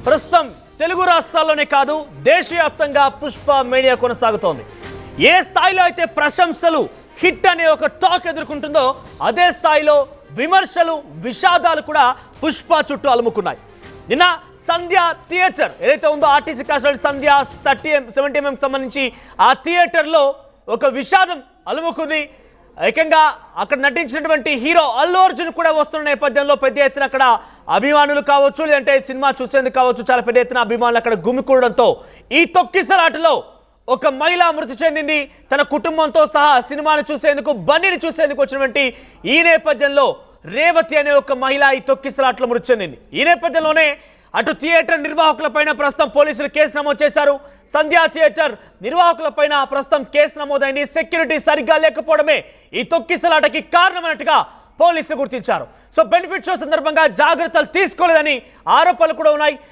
ప్రస్తుతం తెలుగు రాష్ట్రాల్లోనే కాదు దేశవ్యాప్తంగా పుష్ప మీడియా కొనసాగుతోంది. ఏ స్థాయిలో అయితే ప్రశంసలు హిట్ అనే ఒక టాక్ ఎదుర్కొంటుందో అదే స్థాయిలో విమర్శలు విషాదాలు కూడా పుష్ప చుట్టూ అలుముకున్నాయి. నిన్న సంధ్య థియేటర్ ఏదైతే ఉందో ఆర్టీసీ క్యాస్టల్ సంధ్య 70mm సంబంధించి ఆ థియేటర్లో ఒక విషాదం అలుముకుంది. ఏకంగా అక్కడ నటించినటువంటి హీరో అల్లు అర్జున్ కూడా వస్తున్న నేపథ్యంలో పెద్ద ఎత్తున అక్కడ అభిమానులు కావచ్చు, లేదంటే సినిమా చూసేందుకు కావచ్చు, చాలా పెద్ద ఎత్తున అభిమానులు అక్కడ గుమికూడడంతో ఈ తొక్కిసలాటలో ఒక మహిళ మృతి చెందింది. తన కుటుంబంతో సహా సినిమాను చూసేందుకు, బండిని చూసేందుకు వచ్చినటువంటి ఈ నేపథ్యంలో రేవతి అనే ఒక మహిళ ఈ తొక్కిసలాటలో మృతి చెందింది. ఈ నేపథ్యంలోనే అటు థియేటర్ నిర్వాహకులపైన ప్రస్తుతం పోలీసులు కేసు నమోదు చేశారు. సంధ్యా థియేటర్ నిర్వాహకులపైన ప్రస్తుతం కేసు నమోదైంది. సెక్యూరిటీ సరిగ్గా లేకపోవడమే ఈ తొక్కిసలాటకి కారణమైనట్టుగా పోలీసులు గుర్తించారు. సో బెనిఫిట్ షో సందర్భంగా జాగ్రత్తలు తీసుకోలేదని ఆరోపణలు కూడా ఉన్నాయి.